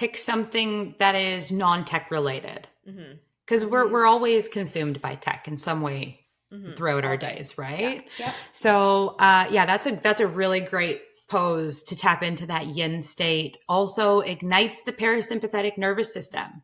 pick something that is non-tech related. Because we're always consumed by tech in some way throughout our days, right? Yeah. So that's a really great pose to tap into that yin state. Also ignites the parasympathetic nervous system,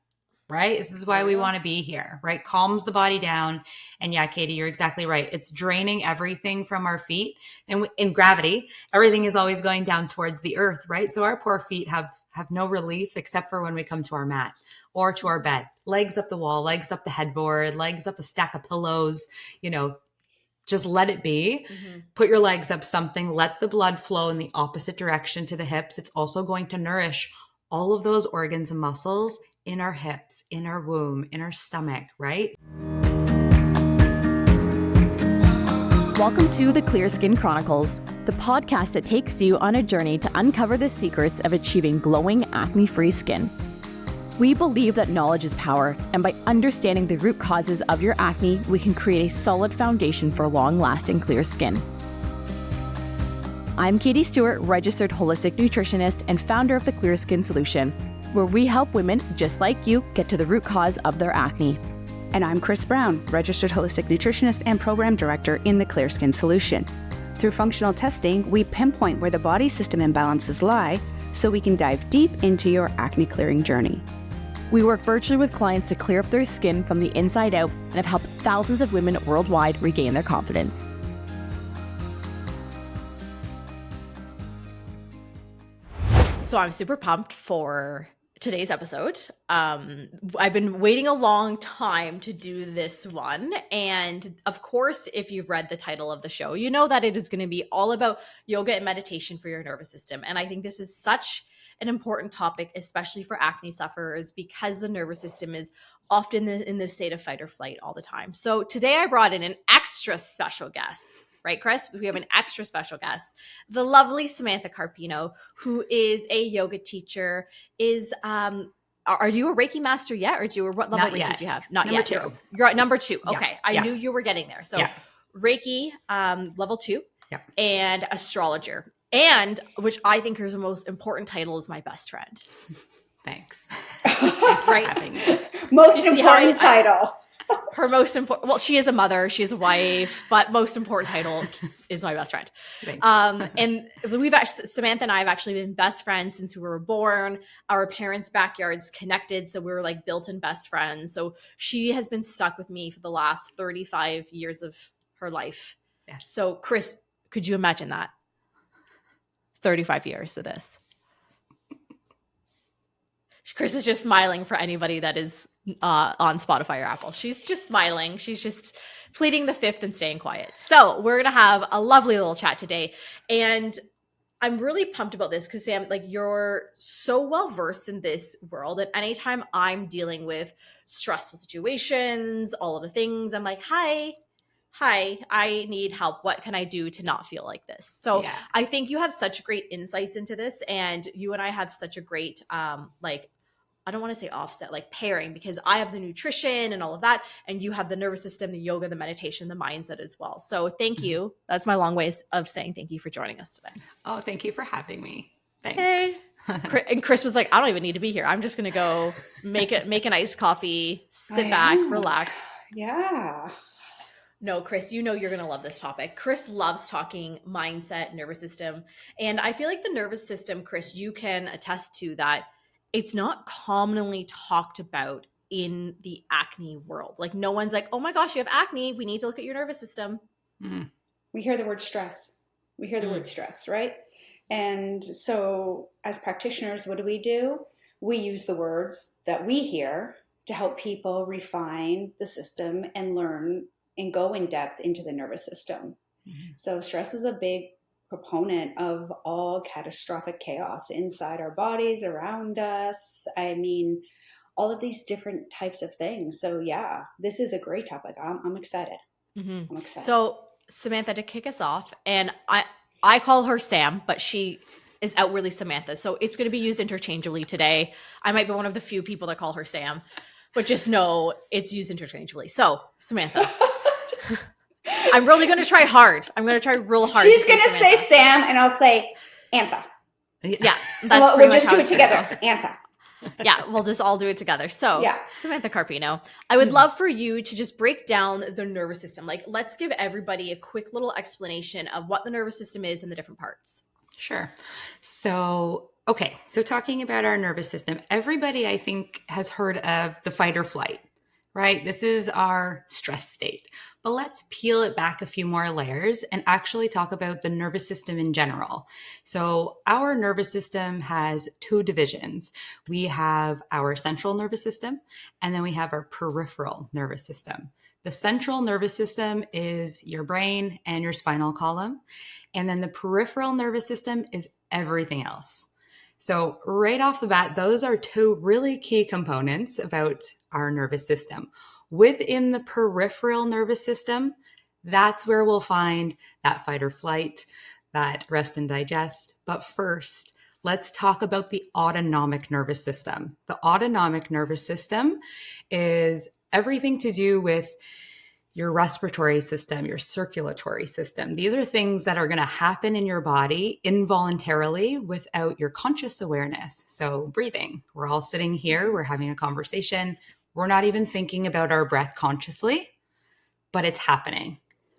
right? This is why we want to be here, right? Calms the body down. And yeah, Katie, you're exactly right. It's draining everything from our feet. And in gravity, everything is always going down towards the earth, right? So our poor feet have no relief except for when we come to our mat or to our bed. Legs up the wall, legs up the headboard, legs up a stack of pillows, just let it be. Put your legs up something, let the blood flow in the opposite direction to the hips. It's also going to nourish all of those organs and muscles in our hips, in our womb, in our stomach, right? Welcome to the Clear Skin Chronicles, the podcast that takes you on a journey to uncover the secrets of achieving glowing, acne-free skin. We believe that knowledge is power, and by understanding the root causes of your acne, we can create a solid foundation for long-lasting clear skin. I'm Katie Stewart, registered holistic nutritionist and founder of the Clear Skin Solution, where we help women just like you get to the root cause of their acne. And I'm Chris Brown, registered holistic nutritionist and program director in the Clear Skin Solution. Through functional testing, we pinpoint where the body system imbalances lie so we can dive deep into your acne clearing journey. We work virtually with clients to clear up their skin from the inside out and have helped thousands of women worldwide regain their confidence. So I'm super pumped for today's episode. I've been waiting a long time to do this one. And of course, if you've read the title of the show, you know that it is going to be all about yoga and meditation for your nervous system. And I think this is such an important topic, especially for acne sufferers, because the nervous system is often in the state of fight or flight all the time. So today I brought in an extra special guest. Right, Chris? We have an extra special guest, the lovely Samantha Carpino, who is a yoga teacher. Are you a Reiki master yet, or what level Not of Reiki yet. do you have? Not Number yet. 2. You're at number 2. Yeah. Okay, I knew you were getting there. So Reiki, level 2, and astrologer, and which I think is the most important title is my best friend. Thanks. That's right. Most important title. Her most important, well, she is a mother, she is a wife, but most important title is my best friend. Thanks. And Samantha and I have actually been best friends since we were born. Our parents' backyards connected, so we were like built-in best friends. So she has been stuck with me for the last 35 years of her life. Yes. So Chris, could you imagine that? 35 years of this. Chris is just smiling for anybody that is on Spotify or Apple. She's just smiling. She's just pleading the fifth and staying quiet. So we're going to have a lovely little chat today. And I'm really pumped about this because, Sam, like, you're so well versed in this world. And anytime I'm dealing with stressful situations, all of the things, I'm like, hi, I need help. What can I do to not feel like this? So I think you have such great insights into this. And you and I have such a great, I don't want to say offset, like pairing, because I have the nutrition and all of that, and you have the nervous system, the yoga, the meditation, the mindset as well. So thank you. That's my long ways of saying thank you for joining us today. Oh, thank you for having me. Thanks. Hey. And Chris was like, I don't even need to be here. I'm just going to go make an iced coffee, sit back, relax. Yeah. No, Chris, you know you're going to love this topic. Chris loves talking mindset, nervous system. And I feel like the nervous system, Chris, you can attest to that it's not commonly talked about in the acne world. Like, no one's like, oh my gosh, you have acne. We need to look at your nervous system. Mm. We hear the word stress. Word stress, right? And so as practitioners, what do? We use the words that we hear to help people refine the system and learn and go in depth into the nervous system. Mm-hmm. So stress is a big proponent of all catastrophic chaos inside our bodies, around us. I mean, all of these different types of things. So yeah, this is a great topic. I'm excited. Mm-hmm. I'm excited. So Samantha, to kick us off, and I call her Sam, but she is outwardly Samantha. So it's going to be used interchangeably today. I might be one of the few people that call her Sam, but just know it's used interchangeably. So Samantha, I'm really going to try hard. I'm going to try real hard. She's going to say Sam and I'll say Antha. Yeah. That's we'll just do it together. Antha. Yeah, we'll just all do it together. So, Yeah. Samantha Carpino, I would love for you to just break down the nervous system. Like, let's give everybody a quick little explanation of what the nervous system is and the different parts. Sure. So, okay. So, talking about our nervous system, everybody I think has heard of the fight or flight, right? This is our stress state. But let's peel it back a few more layers and actually talk about the nervous system in general. So, our nervous system has two divisions. We have our central nervous system, and then we have our peripheral nervous system. The central nervous system is your brain and your spinal column. And then the peripheral nervous system is everything else. So right off the bat, those are two really key components about our nervous system. Within the peripheral nervous system, that's where we'll find that fight or flight, that rest and digest. But first, let's talk about the autonomic nervous system. The autonomic nervous system is everything to do with your respiratory system, your circulatory system. These are things that are going to happen in your body involuntarily without your conscious awareness. So breathing, we're all sitting here, we're having a conversation. We're not even thinking about our breath consciously, but it's happening.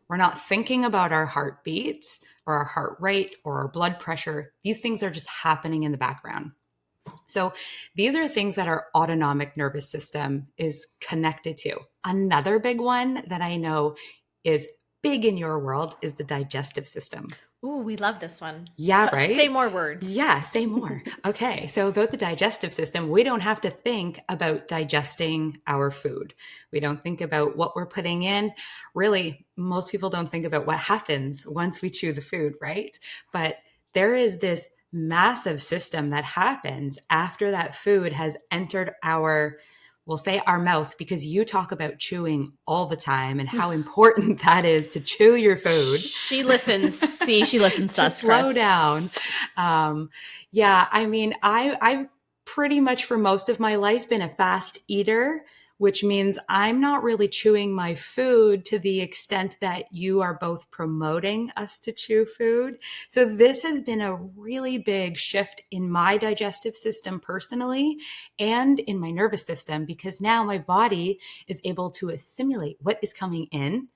We're not thinking about our heartbeat or our heart rate or our blood pressure. These things are just happening in the background. So these are things that our autonomic nervous system is connected to. Another big one that I know is big in your world is the digestive system. Ooh, we love this one. Yeah, right? Say more words. Yeah, say more. Okay, so about the digestive system, we don't have to think about digesting our food. We don't think about what we're putting in. Really, most people don't think about what happens once we chew the food, right? But there is this massive system that happens after that food has entered our, we'll say our mouth, because you talk about chewing all the time and how important that is to chew your food. She listens. See, she listens to us. Slow down. Yeah, I mean, I've pretty much for most of my life been a fast eater, which means I'm not really chewing my food to the extent that you are both promoting us to chew food. So this has been a really big shift in my digestive system personally and in my nervous system, because now my body is able to assimilate what is coming in,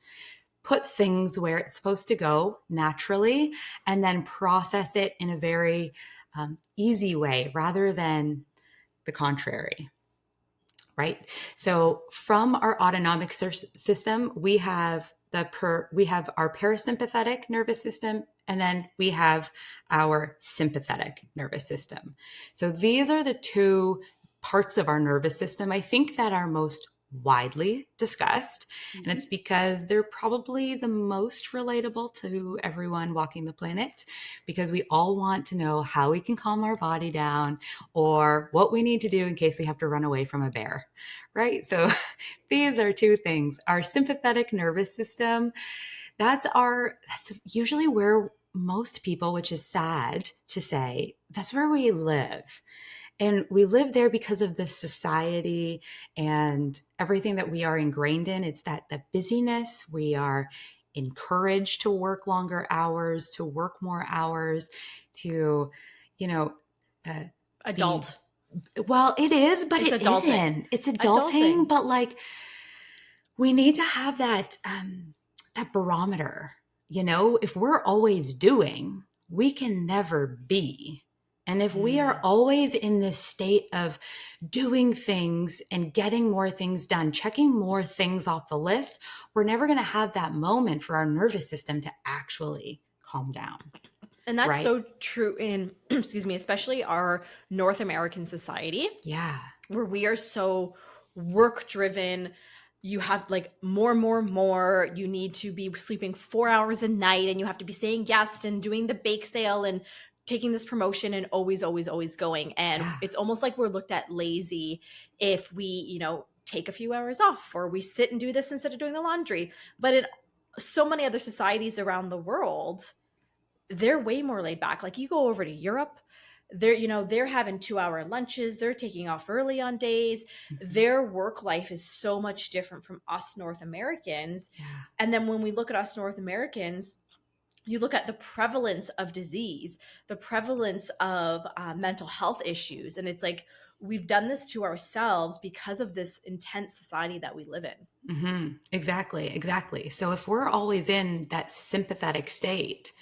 put things where it's supposed to go naturally, and then process it in a very easy way rather than the contrary. Right? So from our autonomic system, we have our parasympathetic nervous system, and then we have our sympathetic nervous system. So these are the two parts of our nervous system I think that are most widely discussed. And it's because they're probably the most relatable to everyone walking the planet, because we all want to know how we can calm our body down or what we need to do in case we have to run away from a bear, right? So these are two things. Our sympathetic nervous system, that's usually where most people, which is sad to say, that's where we live. And we live there because of the society and everything that we are ingrained in. It's that the busyness. We are encouraged to work longer hours, to work more hours, to, Adult. Well, it is, but It's it adulting. isn't. It's adulting, but like we need to have that barometer. If we're always doing, we can never be. And if we are always in this state of doing things and getting more things done, checking more things off the list, we're never going to have that moment for our nervous system to actually calm down. And that's right? so true in, especially our North American society. Yeah. Where we are so work driven. You have like more. You need to be sleeping 4 hours a night, and you have to be saying yes and doing the bake sale and taking this promotion and always going. And it's almost like we're looked at lazy if we, take a few hours off, or we sit and do this instead of doing the laundry. But in so many other societies around the world, they're way more laid back. Like you go over to Europe, they're having 2-hour lunches. They're taking off early on days. Their work life is so much different from us North Americans. Yeah. And then when we look at us North Americans, you look at the prevalence of disease, the prevalence of mental health issues. And it's like, we've done this to ourselves because of this intense society that we live in. Exactly. So if we're always in that sympathetic state,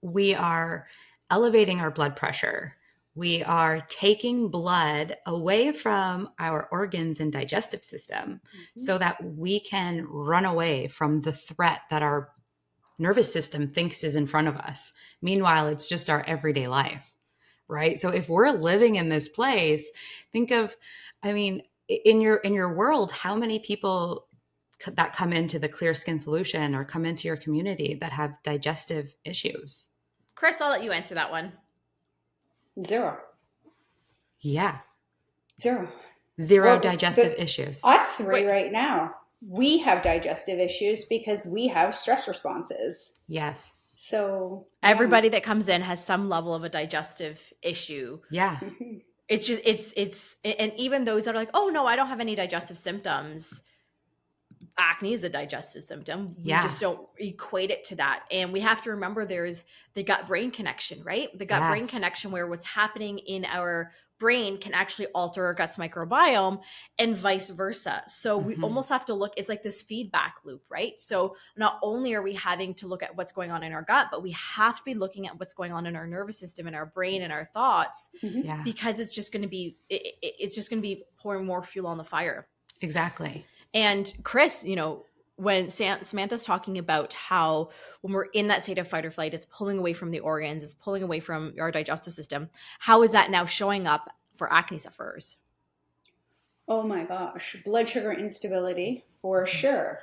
we are elevating our blood pressure. We are taking blood away from our organs and digestive system so that we can run away from the threat that our nervous system thinks is in front of us. Meanwhile, it's just our everyday life, right? So if we're living in this place, think of, I mean, in your world, how many people that come into the Clear Skin Solution or come into your community that have digestive issues? Chris, I'll let you answer that one. Zero. Yeah. Zero Well, digestive issues. Us three right now, we have digestive issues because we have stress responses. Yes. So everybody that comes in has some level of a digestive issue. Yeah. It's just, it's, and even those that are like, oh no, I don't have any digestive symptoms. Acne is a digestive symptom. We just don't equate it to that. And we have to remember there's the gut-brain connection, right? The gut-brain connection where what's happening in our brain can actually alter our gut's microbiome and vice versa. So we almost have to look, it's like this feedback loop, right? So not only are we having to look at what's going on in our gut, but we have to be looking at what's going on in our nervous system and our brain and our thoughts, because it's just going to be, it's just going to be pouring more fuel on the fire. Exactly. And Chris, you know, when Samantha's talking about how when we're in that state of fight or flight, it's pulling away from the organs, it's pulling away from our digestive system. How is that now showing up for acne sufferers? Oh my gosh, blood sugar instability for sure.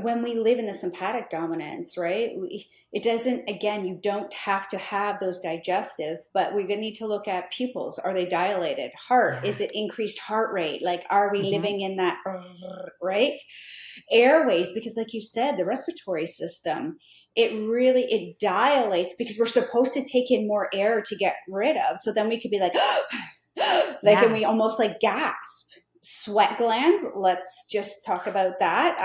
When we live in the sympathetic dominance, right? It doesn't, again, you don't have to have those digestive, but we're going to need to look at pupils. Are they dilated? Heart, is it increased heart rate? Like, are we living in that, right? Airways, because like you said, the respiratory system, it dilates because we're supposed to take in more air to get rid of. So then we could be like, and we almost like gasp. Sweat glands, let's just talk about that.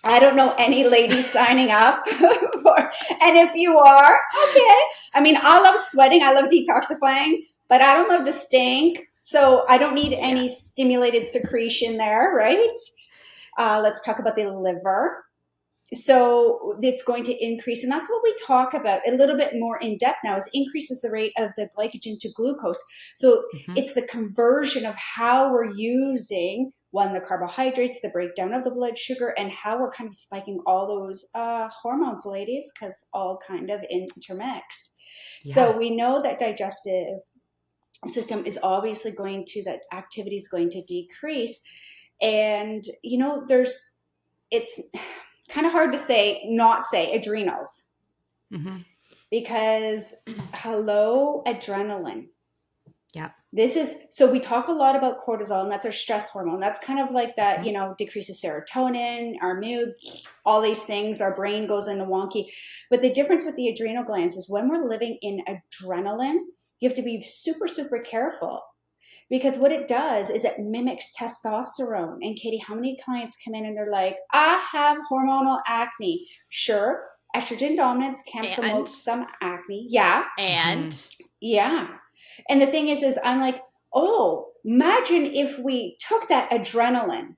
I don't know any ladies signing up for, and if you are, okay. I mean, I love sweating, I love detoxifying, but I don't love to stink. So I don't need any stimulated secretion there, right? Let's talk about the liver. So it's going to increase, and that's what we talk about a little bit more in depth now, is increases the rate of the glycogen to glucose. So it's the conversion of how we're using, one, the carbohydrates, the breakdown of the blood sugar, and how we're kind of spiking all those hormones, ladies, because all kind of intermixed. So we know that digestive system is obviously that activity is going to decrease. And, you know, it's kind of hard to not say adrenals, because hello, adrenaline. Yeah. So we talk a lot about cortisol, and that's our stress hormone. That's kind of like that, you know, decreases serotonin, our mood, all these things, our brain goes into wonky. But the difference with the adrenal glands is when we're living in adrenaline, you have to be super, super careful. Because what it does is it mimics testosterone. And Katie, how many clients come in and they're like, I have hormonal acne. Sure, estrogen dominance can promote some acne. Yeah. And And the thing is I'm like, oh, imagine if we took that adrenaline,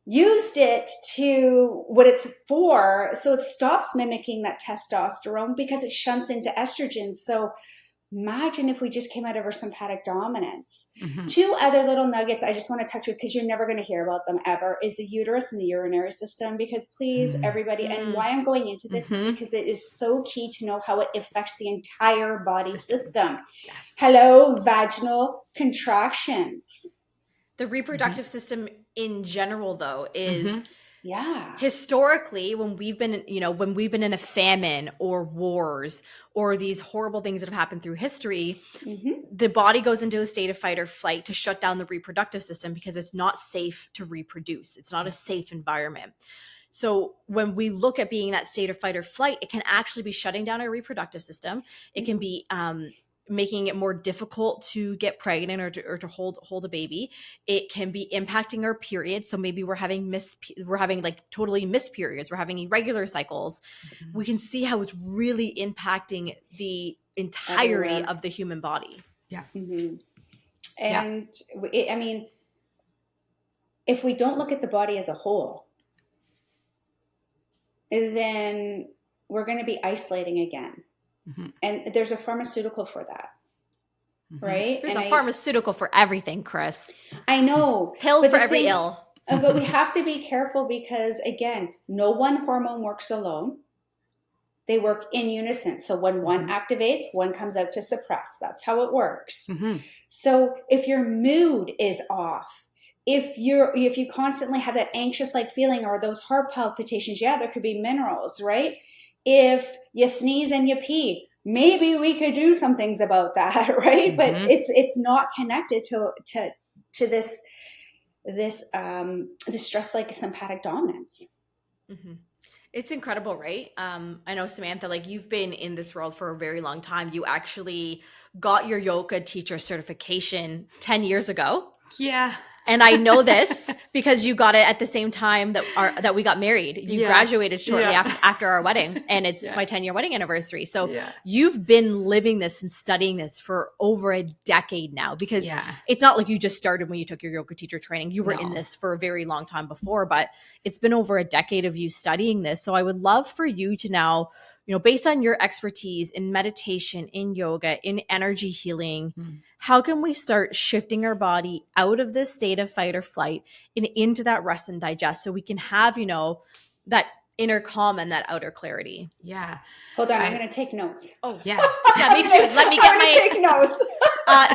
used it to what it's for, so it stops mimicking that testosterone because it shunts into estrogen. So imagine if we just came out of our sympathetic dominance. Two other little nuggets I just want to touch with, because you're never going to hear about them ever, is the uterus and the urinary system. Because please, everybody, and why I'm going into this is because it is so key to know how it affects the entire body system. Yes. Hello, vaginal contractions. The reproductive system in general, though, is historically, when we've been in a famine or wars or these horrible things that have happened through history, the body goes into a state of fight or flight to shut down the reproductive system because it's not safe to reproduce. It's not a safe environment. So when we look at being in that state of fight or flight, it can actually be shutting down our reproductive system. It can be making it more difficult to get pregnant or to hold a baby. It can be impacting our periods. So maybe we're having like totally missed periods. We're having irregular cycles. We can see how it's really impacting the entirety of the human body. Yeah. And I mean, if we don't look at the body as a whole, then we're going to be isolating again. Mm-hmm. And there's a pharmaceutical for that. Mm-hmm. Right? There's a pharmaceutical for everything, Chris. I know. Pill for every ill. But we have to be careful because, again, no one hormone works alone. They work in unison. So when one activates, one comes out to suppress. That's how it works. Mm-hmm. So if your mood is off, if you constantly have that anxious like feeling or those heart palpitations, there could be minerals, right? If you sneeze and you pee, maybe we could do some things about that, right? Mm-hmm. But it's not connected to this stress like sympathetic dominance. Mm-hmm. It's incredible, right? I know, Samantha, like you've been in this world for a very long time. You actually got your yoga teacher certification 10 years ago. Yeah. And I know this because you got it at the same time that we got married. You graduated shortly after our wedding, and it's my 10-year wedding anniversary. So you've been living this and studying this for over a decade now, because it's not like you just started when you took your yoga teacher training. You were in this for a very long time before, but it's been over a decade of you studying this. So I would love for you to now, based on your expertise in meditation, in yoga, in energy healing, how can we start shifting our body out of this state of fight or flight and into that rest and digest so we can have, that inner calm and that outer clarity? Yeah. Hold on. I'm going to take notes. Oh, yeah. Yeah, me too. Let me get take notes.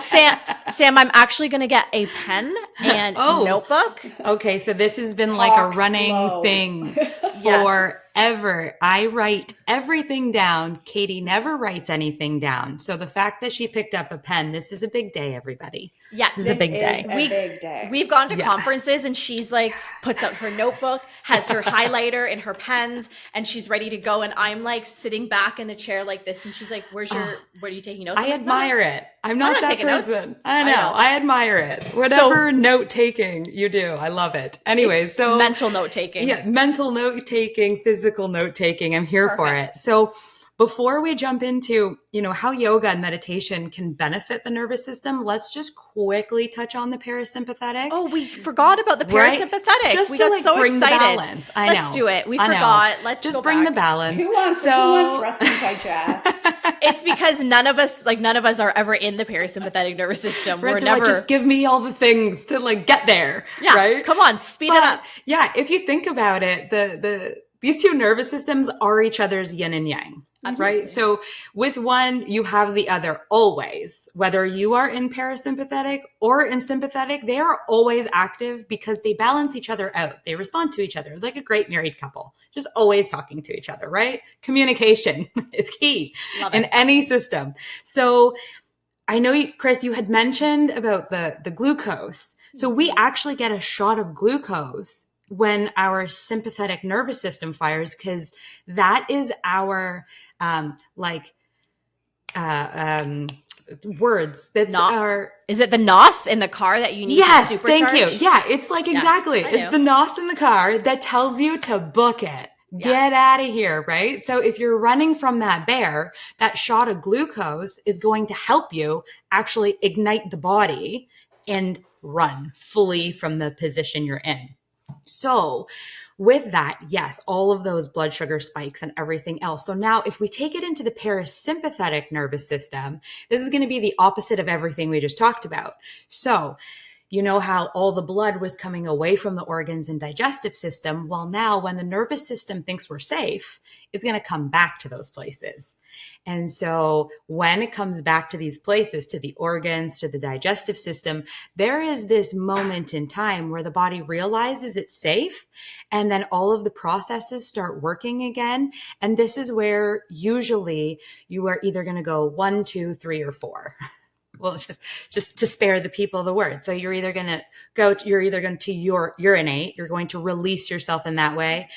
Sam, I'm actually going to get a pen and notebook. Okay, so this has been like a running thing forever. I write everything down. Katie never writes anything down. So the fact that she picked up a pen, this is a big day, everybody. Yes, this is a big day. Big day. We've gone to conferences and she's like puts out her notebook, has her highlighter and her pens, and she's ready to go. And I'm like sitting back in the chair like this, and she's like, "What are you taking notes?" I admire it. I'm not that person. Notes. I know. I admire it. Whatever note taking you do, I love it. Anyways, so mental note taking. Yeah, mental note taking, physical note taking. I'm here for it. So before we jump into, how yoga and meditation can benefit the nervous system, let's just quickly touch on the parasympathetic. Oh, we forgot about the parasympathetic. Right? Just we to got so bring excited. The balance. Let's do it. We forgot. Let's just go bring back. the balance. Who wants rest and digest? It's because none of us are ever in the parasympathetic nervous system. We're never just give me all the things to get there. Yeah, right? Come on, speed it up. Yeah, if you think about it, these two nervous systems are each other's yin and yang. Absolutely. Right? So with one, you have the other always. Whether you are in parasympathetic or in sympathetic, they are always active because they balance each other out. They respond to each other like a great married couple, just always talking to each other, right? Communication is key in any system. So I know, Chris, you had mentioned about the glucose. So we actually get a shot of glucose when our sympathetic nervous system fires, because that is our words. That's our. Is it the NOS in the car that you need to supercharge? Yes, thank you. Yeah, it's exactly. It's the NOS in the car that tells you to book it. Get out of here, right? So if you're running from that bear, that shot of glucose is going to help you actually ignite the body and run fully from the position you're in. So with that, yes, all of those blood sugar spikes and everything else. So now if we take it into the parasympathetic nervous system, this is going to be the opposite of everything we just talked about. So you know how all the blood was coming away from the organs and digestive system? Well, now when the nervous system thinks we're safe, it's going to come back to those places. And so when it comes back to these places, to the organs, to the digestive system, there is this moment in time where the body realizes it's safe. And then all of the processes start working again. And this is where usually you are either going to go 1, 2, 3, or 4. Well, just to spare the people the word. So you're either going to urinate, you're going to release yourself in that way,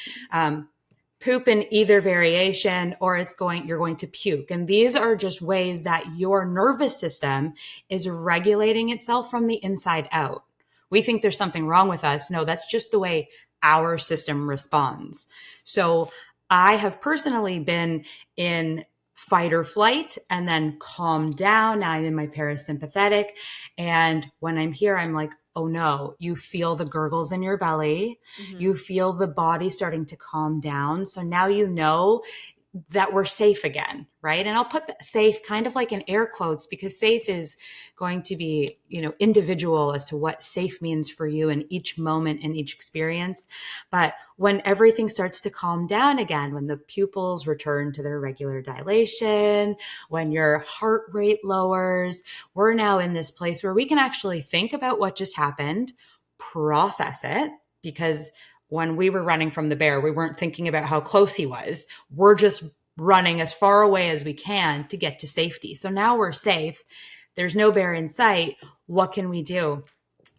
poop in either variation, or you're going to puke. And these are just ways that your nervous system is regulating itself from the inside out. We think there's something wrong with us. No, that's just the way our system responds. So I have personally been in fight or flight and then calm down. Now I'm in my parasympathetic. And when I'm here, I'm like, oh no, you feel the gurgles in your belly. Mhm. You feel the body starting to calm down. So now you know that we're safe again, right? And I'll put the safe kind of like in air quotes, because safe is going to be, individual as to what safe means for you in each moment and each experience. But when everything starts to calm down again, when the pupils return to their regular dilation, when your heart rate lowers, we're now in this place where we can actually think about what just happened, process it, because when we were running from the bear, we weren't thinking about how close he was. We're just running as far away as we can to get to safety. So now we're safe. There's no bear in sight. What can we do?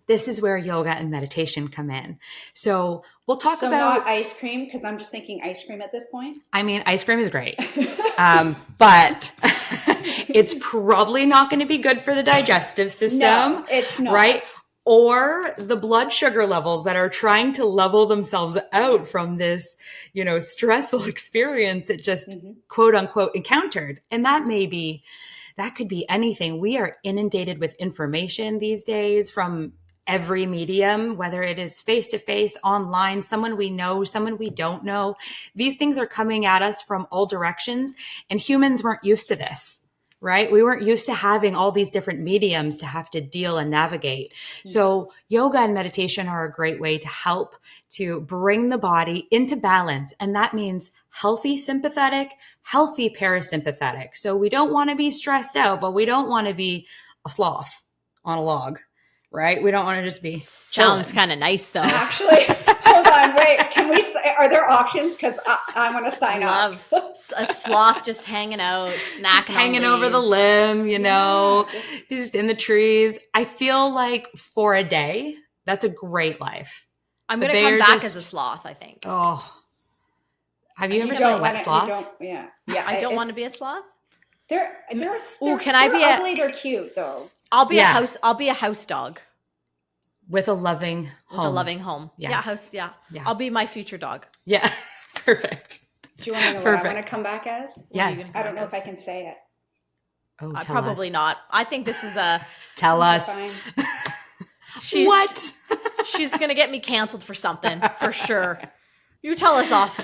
This is where yoga and meditation come in. So we'll talk about... not ice cream, because I'm just thinking ice cream at this point. I mean, ice cream is great, but it's probably not going to be good for the digestive system. No, it's not. Right? Or the blood sugar levels that are trying to level themselves out from this, stressful experience it just quote unquote encountered. And that could be anything. We are inundated with information these days from every medium, whether it is face-to-face, online, someone we know, someone we don't know. These things are coming at us from all directions, and humans weren't used to this. Right? We weren't used to having all these different mediums to have to deal and navigate. So yoga and meditation are a great way to help to bring the body into balance. And that means healthy sympathetic, healthy parasympathetic. So we don't want to be stressed out, but we don't want to be a sloth on a log, right? We don't want to just be Sounds kind of nice though. Actually, hold on, wait. Are there options? Because I want to sign up. Love a sloth just hanging out, snacking, just hanging over the limb, just in the trees. I feel like for a day, that's a great life. I'm going to come back as a sloth, I think. Oh, have you ever seen a wet sloth? Yeah. I don't want to be a sloth. They're can I be ugly? They're cute though. I'll be a house dog. With a loving home. With a loving home. Yes. Yeah. I'll be my future dog. Yeah. Perfect. Do you want to know what I want to come back as? Yes. I don't know if I can say it. Oh, tell probably us. not. I think this is a... Tell us. What? She's going to get me canceled for something, for sure. You tell us off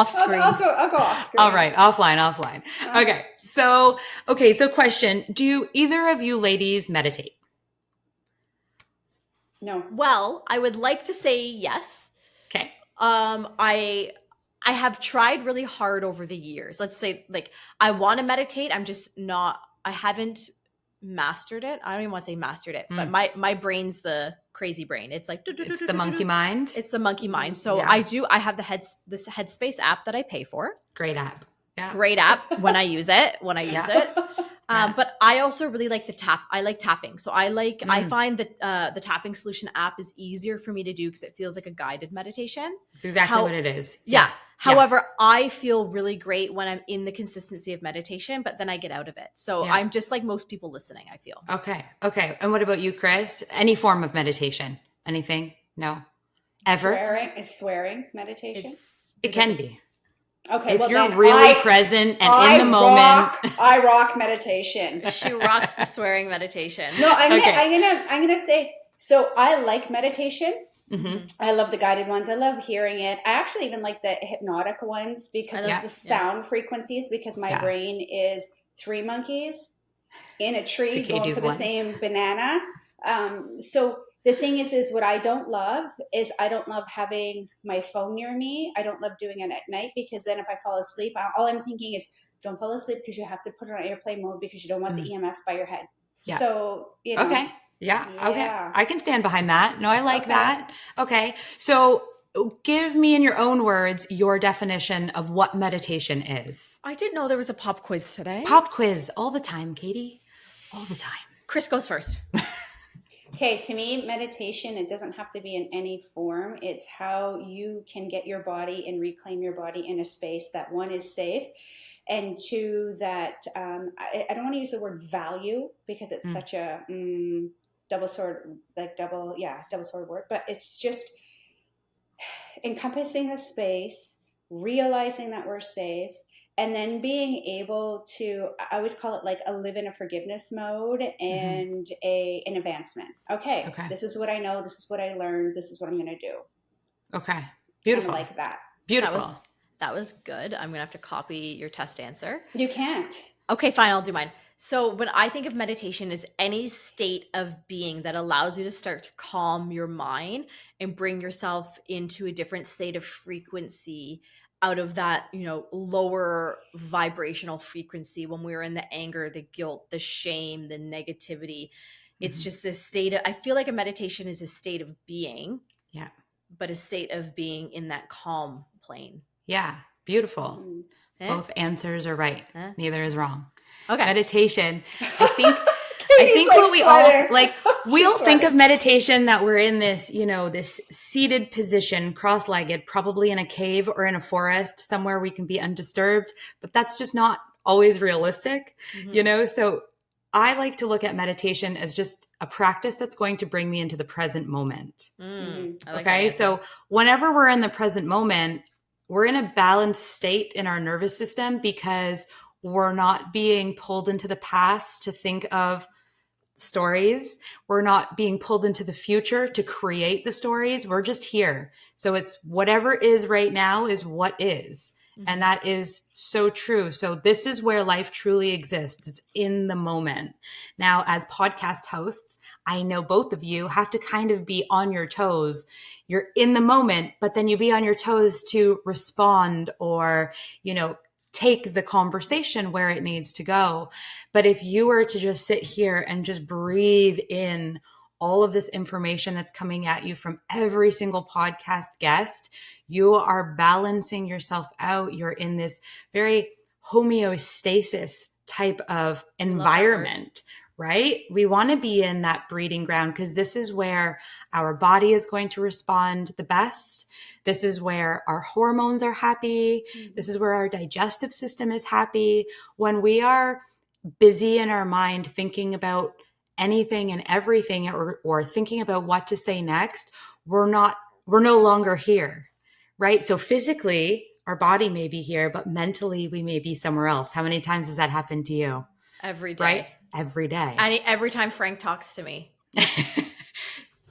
screen. I'll go off screen. All right. Offline. Okay. So question. Do either of you ladies meditate? No. Well, I would like to say yes. Okay. I have tried really hard over the years. Let's say I want to meditate. I'm just not, I haven't mastered it. I don't even want to say mastered it, but my brain's the crazy brain. It's like, it's the monkey mind. It's the monkey mind. So Yeah. I have this Headspace app that I pay for. Great app. Yeah. Great app when I use it, use it. But I also really like I like tapping. So I find that the tapping solution app is easier for me to do because it feels like a guided meditation. It's exactly what it is. Yeah. However, I feel really great when I'm in the consistency of meditation, but then I get out of it. So I'm just like most people listening, I feel. Okay. And what about you, Chris? Any form of meditation? Anything? No? Ever? Swearing meditation? It can be. Okay, if you're really present and in the moment. I rock meditation. She rocks the swearing meditation. No, I'm gonna say. So I like meditation. Mm-hmm. I love the guided ones. I love hearing it. I actually even like the hypnotic ones because of the sound frequencies. Because my brain is three monkeys in a tree going for the same banana. So. The thing is what I don't love is I don't love having my phone near me. I don't love doing it at night because then if I fall asleep, all I'm thinking is don't fall asleep because you have to put it on airplane mode because you don't want the EMFs by your head. Yeah. So, Okay. Yeah. Okay. I can stand behind that. No, I like that. Okay. So give me in your own words your definition of what meditation is. I didn't know there was a pop quiz today. Pop quiz all the time, Katie. All the time. Chris goes first. Okay, to me, meditation, it doesn't have to be in any form. It's how you can get your body and reclaim your body in a space that, one, is safe, and two, that I don't want to use the word value because it's such a double sword word, but it's just encompassing the space, realizing that we're safe, and then being able to, I always call it like a live in a forgiveness mode and an advancement. Okay, this is what I know. This is what I learned. This is what I'm going to do. Okay. Beautiful. And like that. Beautiful. That was good. I'm going to have to copy your test answer. You can't. Okay, fine. I'll do mine. So when I think of meditation as any state of being that allows you to start to calm your mind and bring yourself into a different state of frequency out of that, lower vibrational frequency when we're in the anger, the guilt, the shame, the negativity. It's just this state of, I feel like a meditation is a state of being. Yeah. But a state of being in that calm plane. Yeah. Beautiful. Both answers are right. Neither is wrong. Okay. Meditation. I think what we all like, we'll think of meditation that we're in this, this seated position, cross-legged, probably in a cave or in a forest, somewhere we can be undisturbed, but that's just not always realistic, So I like to look at meditation as just a practice that's going to bring me into the present moment. Okay. So whenever we're in the present moment, we're in a balanced state in our nervous system because we're not being pulled into the past to think of stories. We're not being pulled into the future to create the stories. We're just here. So it's whatever is right now is what is. And that is so true. So this is where life truly exists. It's in the moment. Now, as podcast hosts, I know both of you have to kind of be on your toes. You're in the moment, but then you be on your toes to respond or, take the conversation where it needs to go. But if you were to just sit here and just breathe in all of this information that's coming at you from every single podcast guest, you are balancing yourself out. You're in this very homeostasis type of environment, right? We want to be in that breeding ground because this is where our body is going to respond the best. This is where our hormones are happy. This is where our digestive system is happy. When we are busy in our mind thinking about anything and everything or thinking about what to say next, we're no longer here, right? So physically, our body may be here, but mentally we may be somewhere else. How many times has that happened to you? Every day. Right? Every day. And every time Frank talks to me.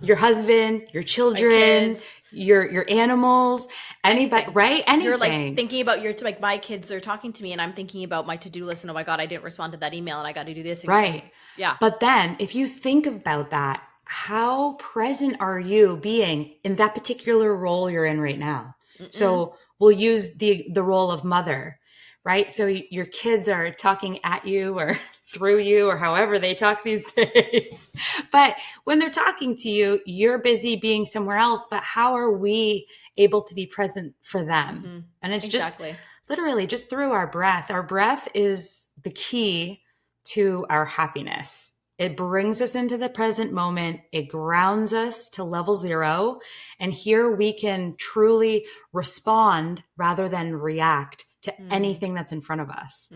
Your husband, your children, your animals, anybody, right? Anything. You're like thinking about my kids are talking to me and I'm thinking about my to-do list and oh my God, I didn't respond to that email and I got to do this. Again. Right. Yeah. But then if you think about that, how present are you being in that particular role you're in right now? So we'll use the role of mother, right? So your kids are talking at you or through you or however they talk these days. But when they're talking to you, you're busy being somewhere else. But how are we able to be present for them? And it's just literally just through our breath. Our breath is the key to our happiness. It brings us into the present moment. It grounds us to level 0. And here we can truly respond rather than react to anything that's in front of us.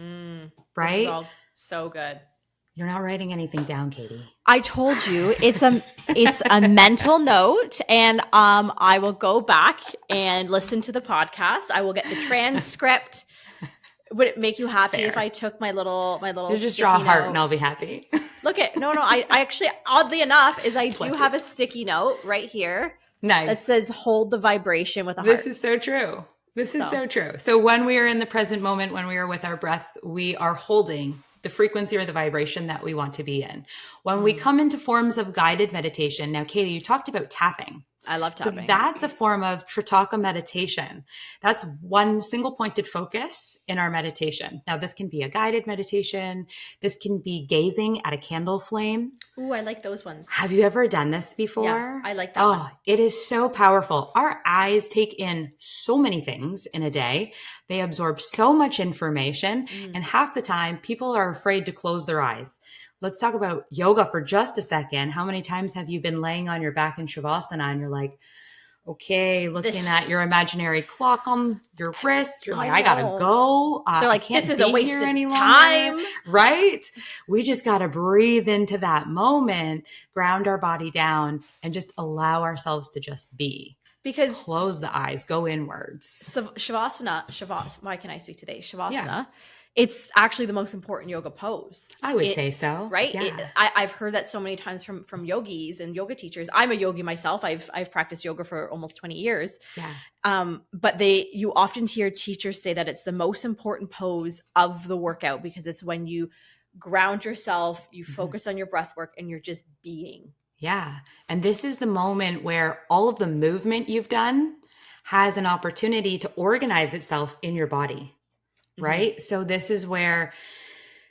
Right? This is all so good. You're not writing anything down, Katie. I told you it's a mental note, and I will go back and listen to the podcast. I will get the transcript. Would it make you happy if I took my little? You just draw a heart and I'll be happy. Look at no. I actually, oddly enough, I do have a sticky note right here. Nice. That says hold the vibration with a heart. This is so true. This is so true. So when we are in the present moment, when we are with our breath, we are holding the frequency or the vibration that we want to be in. When we come into forms of guided meditation, now, Katie, you talked about tapping. I love tapping. So that's a form of Tritaka meditation. That's one single pointed focus in our meditation. Now, this can be a guided meditation. This can be gazing at a candle flame. Ooh, I like those ones. Have you ever done this before? Yeah, I like that one. Oh, it is so powerful. Our eyes take in so many things in a day. They absorb so much information. And half the time, people are afraid to close their eyes. Let's talk about yoga for just a second. How many times have you been laying on your back in Shavasana and you're like, okay, looking at your imaginary clock on your wrist. You're like, I gotta go. They're like, this is a waste of time. Right? We just gotta breathe into that moment, ground our body down, and just allow ourselves to just be. Because close the eyes, go inwards. so Shavasana, why can I speak today? Shavasana, it's actually the most important yoga pose. I would say so. Right? Yeah. I've heard that so many times from yogis and yoga teachers. I'm a yogi myself. I've practiced yoga for almost 20 years. Yeah. But you often hear teachers say that it's the most important pose of the workout because it's when you ground yourself, you focus on your breath work, and you're just being. Yeah. And this is the moment where all of the movement you've done has an opportunity to organize itself in your body. Right. So this is where,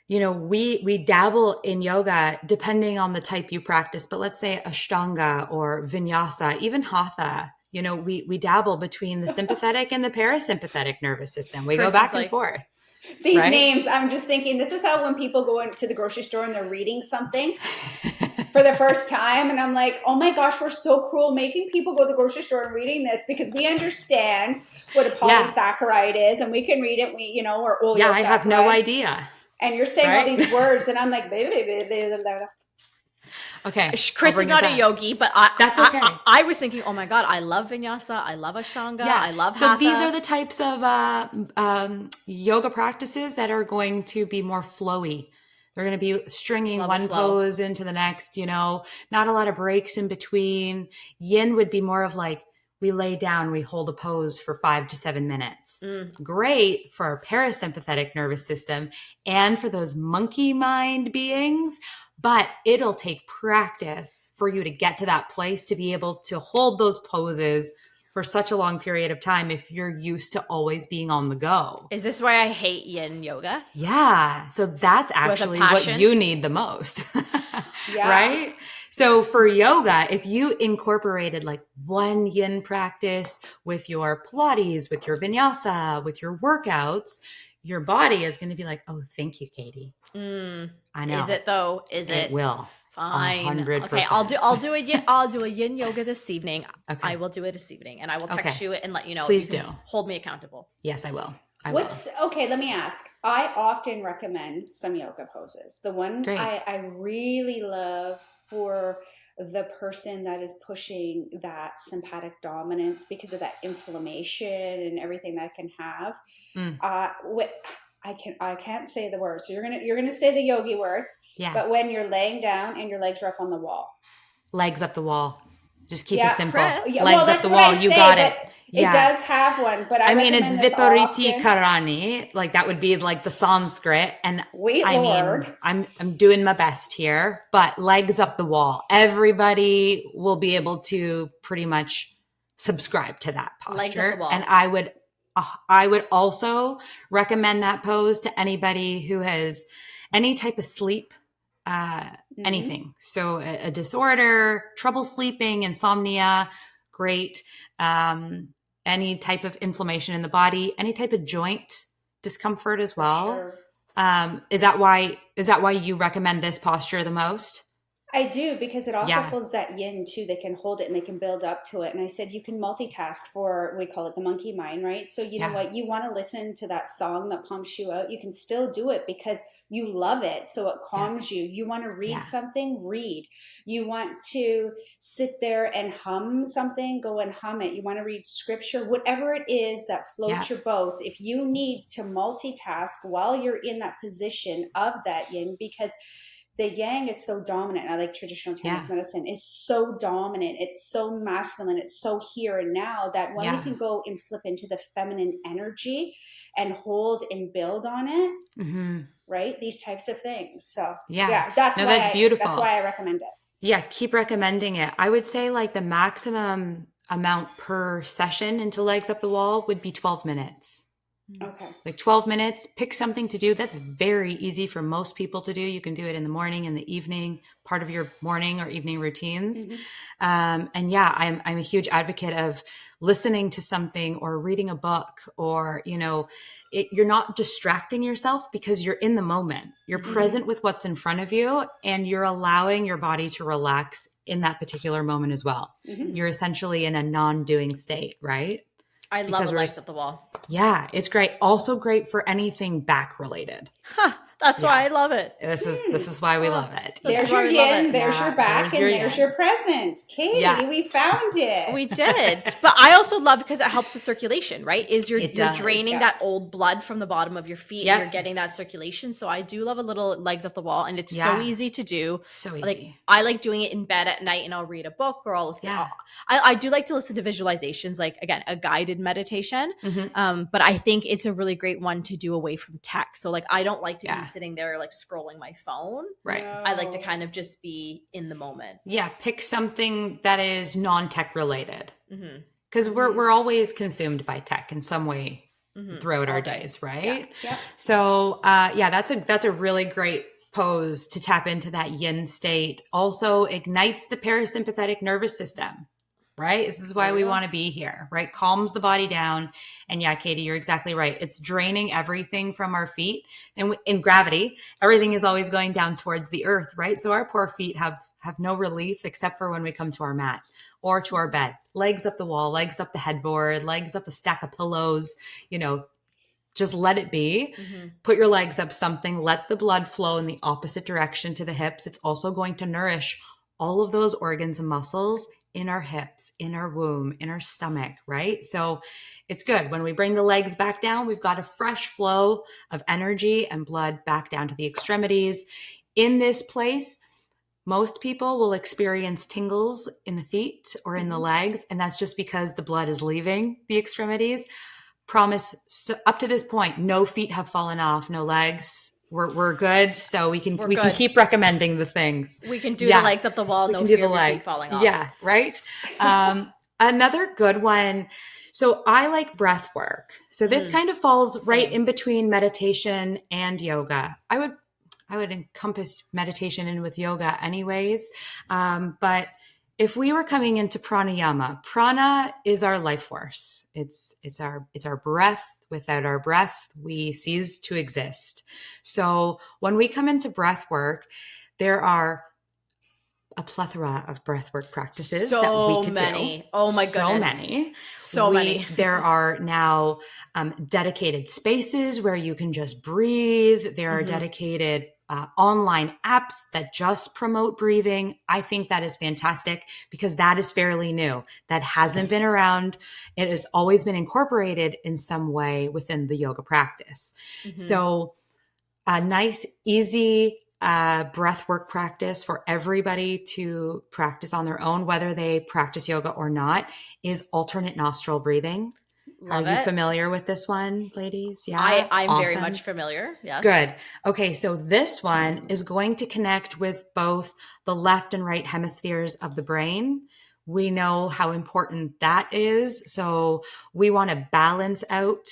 we dabble in yoga depending on the type you practice, but let's say Ashtanga or Vinyasa, even Hatha, we dabble between the sympathetic and the parasympathetic nervous system. We go back and forth. These names, I'm just thinking, this is how when people go into the grocery store and they're reading something for the first time. And I'm like, oh my gosh, we're so cruel making people go to the grocery store and reading this because we understand what a polysaccharide is and we can read it, or oleosaccharide. Yeah, I have no idea. And you're saying all these words and I'm like, okay. Chris is not a yogi, but that's okay. I was thinking, oh my God, I love Vinyasa. I love Ashtanga. I love Hatha. So these are the types of yoga practices that are going to be more flowy. They're going to be stringing one pose into the next, not a lot of breaks in between. Yin would be more of like, we lay down, we hold a pose for 5 to 7 minutes. Great for our parasympathetic nervous system and for those monkey mind beings. But it'll take practice for you to get to that place to be able to hold those poses for such a long period of time if you're used to always being on the go. Is this why I hate yin yoga? Yeah. So that's actually what you need the most. Right? So for yoga, if you incorporated like one yin practice with your Pilates, with your Vinyasa, with your workouts, your body is going to be like, oh, thank you, Katie. I know. Is it though? It will. Fine. 100%. Okay, I'll do a yin yoga this evening. Okay. I will do it this evening, and I will text you and let you know. Please do. Hold me accountable. Yes, I will. Okay, let me ask. I often recommend some yoga poses. The one I really love for the person that is pushing that sympathetic dominance because of that inflammation and everything that can have. I can't say the word. So you're gonna say the yogi word. Yeah. But when you're laying down and your legs are up on the wall. Legs up the wall. Just keep it simple. Legs up the wall. You got it. It does have one, but I mean it's Vipariti Karani. Like that would be like the Sanskrit. And I'm doing my best here, but legs up the wall. Everybody will be able to pretty much subscribe to that posture. Legs up the wall. And I would also recommend that pose to anybody who has any type of sleep, anything. So a disorder, trouble sleeping, insomnia, great. Any type of inflammation in the body, any type of joint discomfort as well. Sure. Is that why you recommend this posture the most? I do, because it also pulls that yin too. They can hold it and they can build up to it. And I said, you can multitask we call it the monkey mind, right? So you know what, you want to listen to that song that pumps you out. You can still do it because you love it. So it calms you. You want to read something, read. You want to sit there and hum something, go and hum it. You want to read scripture, whatever it is that floats your boats. If you need to multitask while you're in that position of that yin, because the yang is so dominant. I like traditional Chinese medicine is so dominant. It's so masculine. It's so here and now that when we can go and flip into the feminine energy and hold and build on it, right? These types of things. So that's beautiful. That's why I recommend it. Yeah. Keep recommending it. I would say like the maximum amount per session into legs up the wall would be 12 minutes. Okay. Like 12 minutes, pick something to do. That's very easy for most people to do. You can do it in the morning, in the evening, part of your morning or evening routines. And I'm a huge advocate of listening to something or reading a book or, you're not distracting yourself because you're in the moment. You're present with what's in front of you and you're allowing your body to relax in that particular moment as well. You're essentially in a non-doing state, right? I love legs up the wall. Yeah, it's great. Also great for anything back related. That's why Yeah. I love it. This is why we love it. This There's is why your we love yin, it. there's Yeah, your back, there's and your there's yin. your present. Katie, Yeah. we found it. We did. But I also love because it helps with circulation, right? You're does. draining Yeah. that old blood from the bottom of your feet Yep. and you're getting that circulation. So I do love a little legs up the wall, and it's so Yeah. easy to do. So easy. Like I like doing it in bed at night, and I'll read a book or I'll listen. Yeah. I do like to listen to visualizations, like again, a guided meditation. Mhm. But I think it's a really great one to do away from tech. So like I don't like to Yeah. be sitting there like scrolling my phone. Right. I like to kind of just be in the moment. Yeah. Pick something that is non-tech related. Mm-hmm. Because we're always consumed by tech in some way throughout All our day. days, right? Yeah. So that's a really great pose to tap into that yin state. Also ignites the parasympathetic nervous system, right? This is why There we we go. want to be here, right? Calms the body down. And yeah, Katie, you're exactly right. It's draining everything from our feet. And in gravity, everything is always going down towards the earth, right? So our poor feet have no relief except for when we come to our mat or to our bed. Legs up the wall, legs up the headboard, legs up a stack of pillows, just let it be. Put your legs up something, let the blood flow in the opposite direction to the hips. It's also going to nourish all of those organs and muscles in our hips, in our womb, in our stomach, right? So it's good. When we bring the legs back down, we've got a fresh flow of energy and blood back down to the extremities. In this place, most people will experience tingles in the feet or in the legs, and that's just because the blood is leaving the extremities. Promise, so up to this point, no feet have fallen off, no legs. We're good, so we can good. keep recommending the things. We can do Yeah. the legs up the wall, We no can do fear the of your feet legs. falling off. Yeah, right. Another good one. So I like breath work. So this kind of falls right Same. in between meditation and yoga. I would encompass meditation in with yoga anyways. But if we were coming into pranayama, prana is our life force. It's our breath. Without our breath, we cease to exist. So when we come into breath work, there are a plethora of breathwork practices that we could do. Oh my So goodness. many. So many. There are now dedicated spaces where you can just breathe. There are dedicated online apps that just promote breathing. I think that is fantastic because that is fairly new. That hasn't been around. It has always been incorporated in some way within the yoga practice. So a nice, easy breathwork practice for everybody to practice on their own, whether they practice yoga or not, is alternate nostril breathing. Love Are you it. familiar with this one, ladies? Yeah, I'm very Awesome. much familiar. Yes. Good. Okay, so this one is going to connect with both the left and right hemispheres of the brain. We know how important that is. So we want to balance out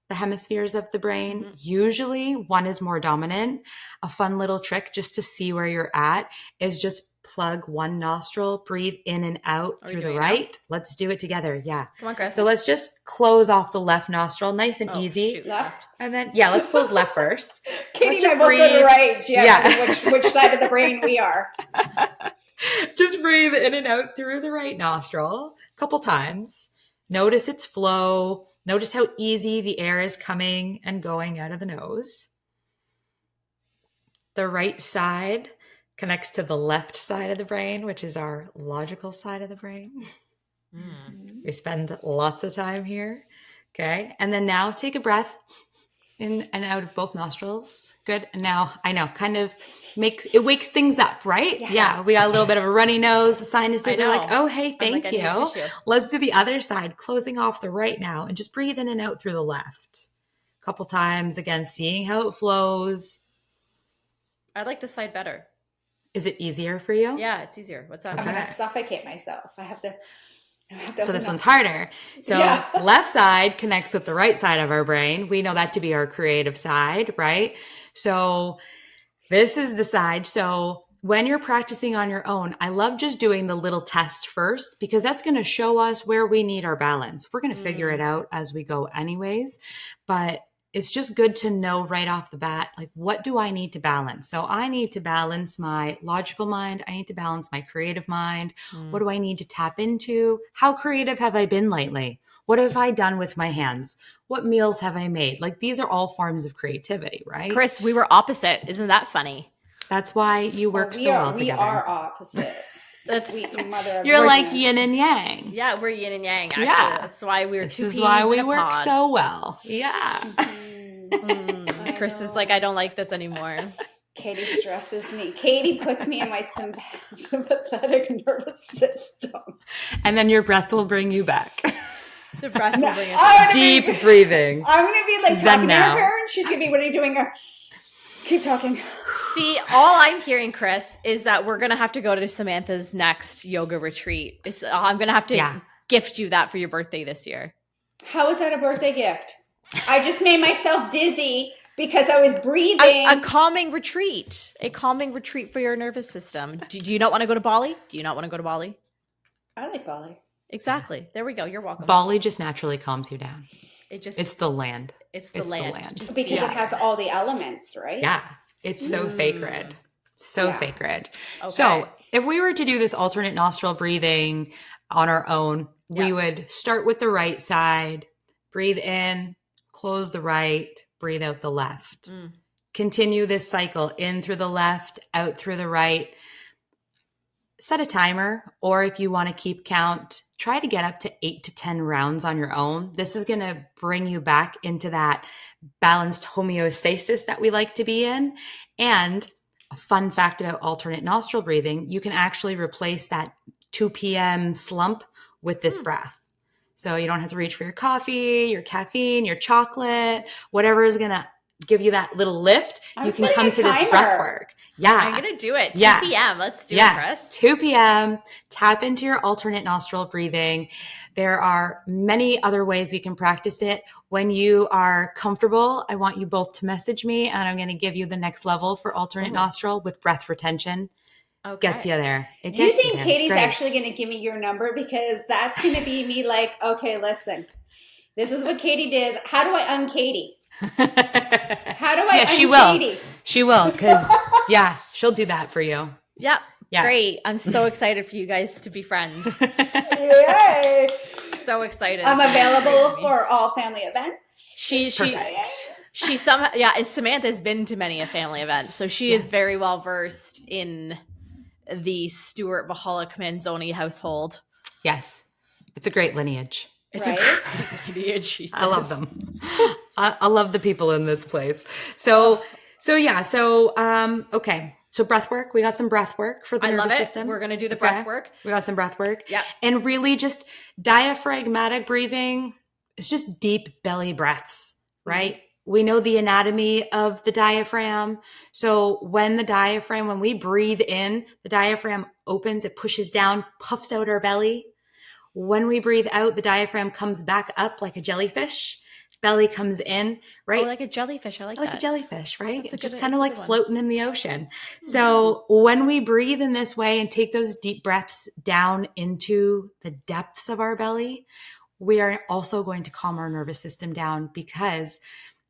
the hemispheres of the brain. Usually one is more dominant. A fun little trick just to see where you're at is just plug one nostril, breathe in and out Are we through the doing it right. Let's do it together. Yeah. Come on, Chris. So let's just close off the left nostril, nice and easy. Shoot. Left. And then, let's close left first. Katie Let's and I just both go to breathe. right. Yeah. Yeah. Which side of the brain we are. Just breathe in and out through the right nostril a couple times. Notice its flow. Notice how easy the air is coming and going out of the nose. The right side connects to the left side of the brain, which is our logical side of the brain. We spend lots of time here. Okay. And then now take a breath in and out of both nostrils. Good. And now I know kind of wakes things up, right? Yeah. We got a little bit of a runny nose. The sinuses I are like, know. oh, hey, thank I need a you. tissue. Let's do the other side, closing off the right now and just breathe in and out through the left. A couple times again, seeing how it flows. I like this side better. Is it easier for you? Yeah, it's easier. What's that? I'm going Okay. to suffocate myself. I have to So this open one's up. harder. So Yeah. left side connects with the right side of our brain. We know that to be our creative side, right? So this is the side. So when you're practicing on your own, I love just doing the little test first because that's going to show us where we need our balance. We're going to figure it out as we go anyways. But it's just good to know right off the bat, like, what do I need to balance? So I need to balance my logical mind. I need to balance my creative mind. What do I need to tap into? How creative have I been lately? What have I done with my hands? What meals have I made? Like, these are all forms of creativity, right? Chris, we were opposite. Isn't that funny? That's why you work so well together. We are opposite. That's Sweet mother of You're like goodness. yin and yang. Yeah, we're yin and yang. Actually, Yeah. that's why we were This two is peas why in we a work pod. so well. Yeah. Chris is like, I don't like this anymore. Katie stresses me. Katie puts me in my sympathetic nervous system. And then your breath will bring you back. The breath will bring us. Deep breathing. I'm going to be like Zen talking now. to her, and she's going to be, what are you doing? Keep talking. See, all I'm hearing, Chris, is that we're gonna have to go to Samantha's next yoga retreat. I'm gonna have to gift you that for your birthday this year. How is that a birthday gift? I just made myself dizzy because I was breathing. A calming retreat. A calming retreat for your nervous system. Do you not want to go to Bali? Do you not want to go to Bali? I like Bali. Exactly. There we go. You're welcome. Bali just naturally calms you down. It's the land. It's the land. Because it has all the elements, right? Yeah. It's so sacred. So sacred. Okay. So if we were to do this alternate nostril breathing on our own, we would start with the right side, breathe in, close the right, breathe out the left. Continue this cycle in through the left, out through the right. Set a timer, or if you want to keep count, try to get up to 8 to 10 rounds on your own. This is going to bring you back into that balanced homeostasis that we like to be in. And a fun fact about alternate nostril breathing, you can actually replace that 2 p.m. slump with this breath. So you don't have to reach for your coffee, your caffeine, your chocolate, whatever is going to give you that little lift. You can come to this breath work. Yeah. I'm going to do it. 2 p.m. Let's do it, Chris. 2 p.m. Tap into your alternate nostril breathing. There are many other ways we can practice it. When you are comfortable, I want you both to message me, and I'm going to give you the next level for alternate nostril with breath retention. Okay. Gets you there. Do you think Katie's actually going to give me your number? Because that's going to be me like, okay, listen, this is what Katie does. How do I un-Katie? How do I she un-Katie? will. She will, because, she'll do that for you. Yep. Yeah. Great. I'm so excited for you guys to be friends. Yay. So excited. I'm available for all family events. Samantha's been to many a family event, so she is very well versed in the Stuart Mahalik Manzoni household. Yes. It's a great lineage. It's a great lineage, she says. I love them. I love the people in this place. Okay. So breath work. We got some breath work for the nervous system. We're going to do the breath work. We got some breath work. Yeah. And really just diaphragmatic breathing. It's just deep belly breaths, right? We know the anatomy of the diaphragm. So when we breathe in, the diaphragm opens, it pushes down, puffs out our belly. When we breathe out, the diaphragm comes back up like a jellyfish. Belly comes in, right? Oh, like a jellyfish. I like that. Like a jellyfish, right? That's Just kind of like floating in the ocean. So when we breathe in this way and take those deep breaths down into the depths of our belly, we are also going to calm our nervous system down, because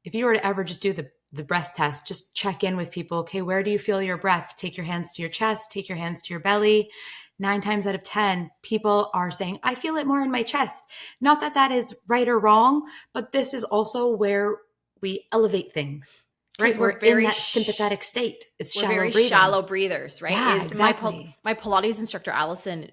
if you were to ever just do the breath test, just check in with people. Okay, where do you feel your breath? Take your hands to your chest, take your hands to your belly. 9 times out of 10, people are saying, I feel it more in my chest. Not that that is right or wrong, but this is also where we elevate things, right? We're in that sympathetic state. It's shallow breathing. We're very shallow breathers, right? Yeah, exactly. My Pilates instructor, Allison,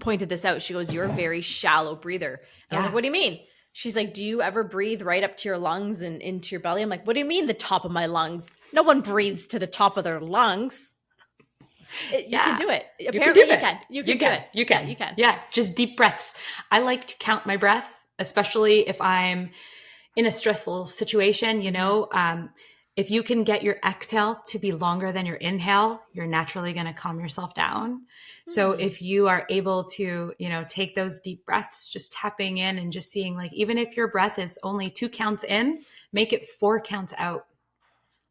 pointed this out. She goes, you're a very shallow breather. And I was like, what do you mean? She's like, do you ever breathe right up to your lungs and into your belly? I'm like, what do you mean the top of my lungs? No one breathes to the top of their lungs. You can do it. Apparently you can. You can do it. You can. Yeah, you can. Yeah, just deep breaths. I like to count my breath, especially if I'm in a stressful situation, if you can get your exhale to be longer than your inhale, you're naturally going to calm yourself down. So if you are able to, take those deep breaths, just tapping in and just seeing, like, even if your breath is only 2 counts in, make it 4 counts out.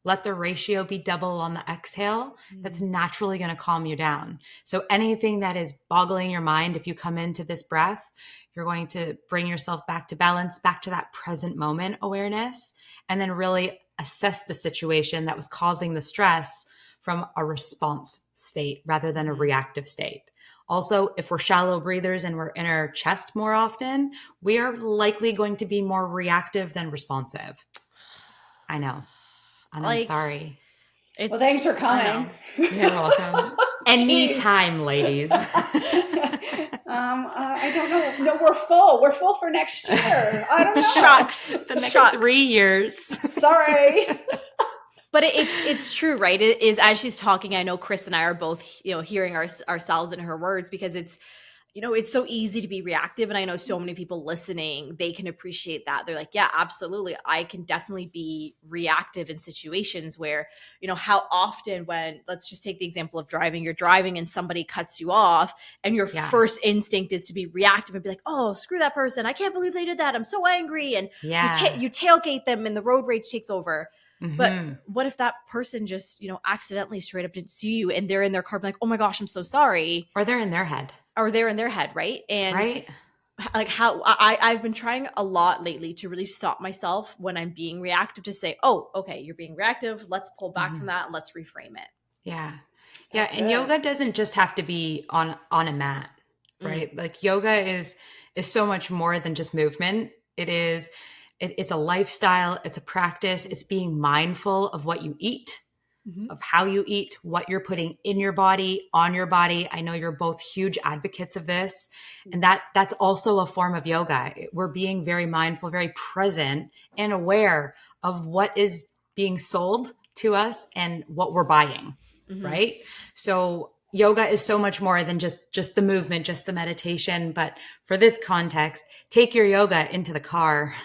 let the ratio be double on the exhale. That's naturally going to calm you down. So anything that is boggling your mind, if you come into this breath, you're going to bring yourself back to balance, back to that present moment awareness, and then really assess the situation that was causing the stress from a response state rather than a reactive state. Also, if we're shallow breathers and we're in our chest more often, we are likely going to be more reactive than responsive. I know. And I'm sorry. Well, thanks for coming. You're welcome. Anytime, ladies. I don't know. No, we're full. We're full for next year. I don't know. Shucks. The next 3 years. Sorry. But it's true, right? It is, as she's talking, I know Chris and I are both, hearing ourselves in her words, because it's, it's so easy to be reactive. And I know so many people listening, they can appreciate that. They're like, yeah, absolutely. I can definitely be reactive in situations where, how often when, let's just take the example of driving, you're driving and somebody cuts you off and your first instinct is to be reactive and be like, oh, screw that person. I can't believe they did that. I'm so angry. And you tailgate them and the road rage takes over. But what if that person just, accidentally straight up didn't see you and they're in their car like, oh my gosh, I'm so sorry. Or they're in their head. Right? And like how I've been trying a lot lately to really stop myself when I'm being reactive to say, oh, okay, you're being reactive. Let's pull back from that and let's reframe it. Yeah. That's And good. yoga doesn't just have to be on a mat, right? Like yoga is so much more than just movement. It's a lifestyle. It's a practice. It's being mindful of what you eat, of how you eat, what you're putting in your body, on your body. I know you're both huge advocates of this. And that's also a form of yoga. We're being very mindful, very present and aware of what is being sold to us and what we're buying, right? So yoga is so much more than just the movement, just the meditation. But for this context, take your yoga into the car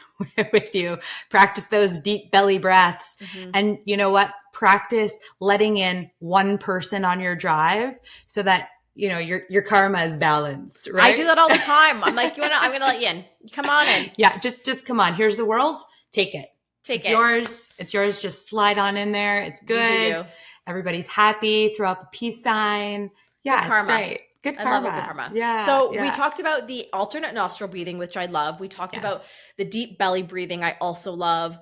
with you, practice those deep belly breaths. And you know what? Practice letting in one person on your drive so that, your karma is balanced, right? I do that all the time. I'm like, I'm going to let you in. Come on in. Yeah. Just come on. Here's the world. Take it. It's yours. It's yours. Just slide on in there. It's good. You. Everybody's happy. Throw up a peace sign. Yeah. Good karma. It's great. Good karma. I love good karma. Yeah. So we talked about the alternate nostril breathing, which I love. We talked about the deep belly breathing. I also love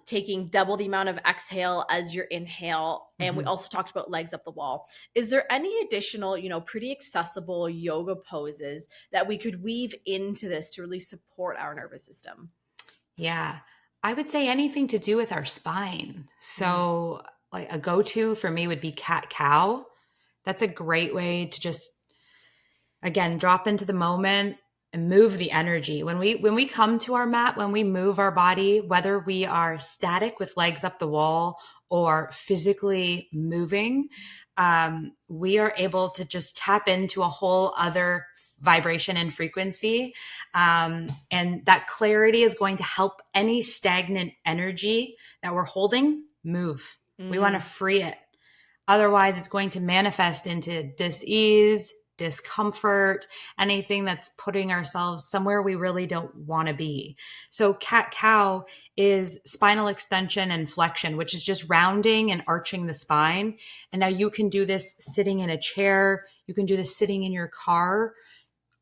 taking double the amount of exhale as your inhale. And we also talked about legs up the wall. Is there any additional, pretty accessible yoga poses that we could weave into this to really support our nervous system? Yeah. I would say anything to do with our spine. So like a go-to for me would be cat-cow. That's a great way to just, again, drop into the moment and move the energy. When we come to our mat, when we move our body, whether we are static with legs up the wall or physically moving, we are able to just tap into a whole other vibration and frequency. And that clarity is going to help any stagnant energy that we're holding move. We want to free it. Otherwise, it's going to manifest into dis-ease, discomfort, anything that's putting ourselves somewhere we really don't want to be. So cat-cow is spinal extension and flexion, which is just rounding and arching the spine. And now you can do this sitting in a chair. You can do this sitting in your car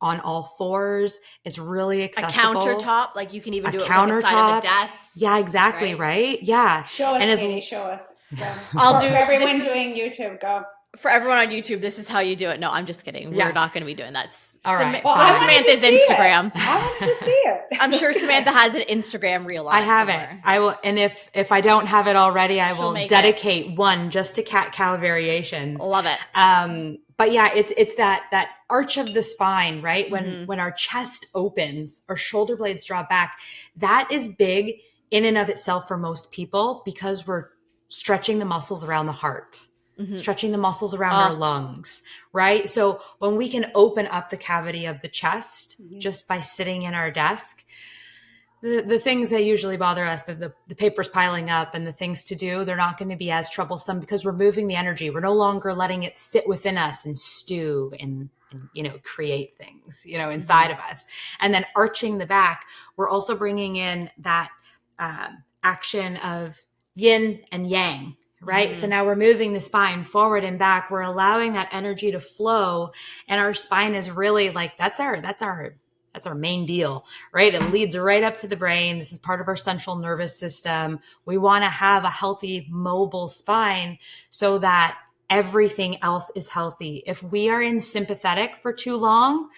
on all fours. It's really accessible. A countertop, like you can even do it countertop. with the side of a desk. Yeah, exactly. Right? Yeah. Show us, and Katie, show us. Yeah. I'll For do everyone this is- doing YouTube. Go. For everyone on YouTube, this is how you do it. No, I'm just kidding. Yeah. We're not going to be doing that. All right. Well, I wanted to Samantha's see Instagram. It. I wanted to see it. I'm sure Samantha has an Instagram reel on I have somewhere. it. I will, and if I don't have it already, I She'll will make dedicate one just to cat-cow variations. Love it. But yeah, it's that arch of the spine, right? When our chest opens, our shoulder blades draw back. That is big in and of itself for most people because we're stretching the muscles around the heart. Stretching the muscles around our lungs, right? So when we can open up the cavity of the chest just by sitting in our desk, the things that usually bother us, the papers piling up and the things to do, they're not going to be as troublesome because we're moving the energy. We're no longer letting it sit within us and stew and create things, inside of us. And then arching the back, we're also bringing in that action of yin and yang, right? So now we're moving the spine forward and back. We're allowing that energy to flow, and our spine is really like, that's our main deal, right? It leads right up to the brain. This is part of our central nervous system. We want to have a healthy, mobile spine so that everything else is healthy. If we are in sympathetic for too long,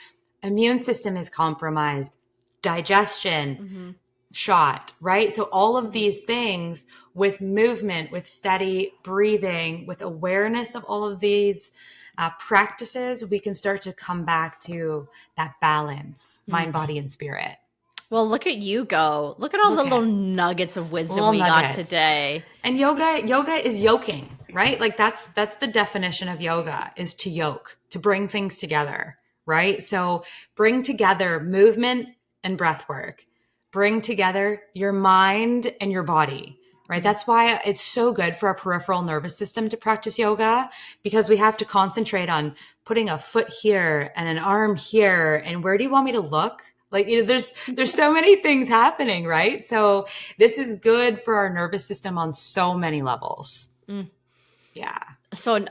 immune system is compromised, digestion, shot, right? So all of these things with movement, with steady breathing, with awareness of all of these practices, we can start to come back to that balance, mind, body, and spirit. Well, look at you go. Look at all the little nuggets of wisdom we got today. And yoga is yoking, right? Like that's the definition of yoga, is to yoke, to bring things together, right? So bring together movement and breath work. Bring together your mind and your body, right? That's why it's so good for our peripheral nervous system to practice yoga, because we have to concentrate on putting a foot here and an arm here. And where do you want me to look? Like, there's so many things happening, right? So this is good for our nervous system on so many levels. Yeah. So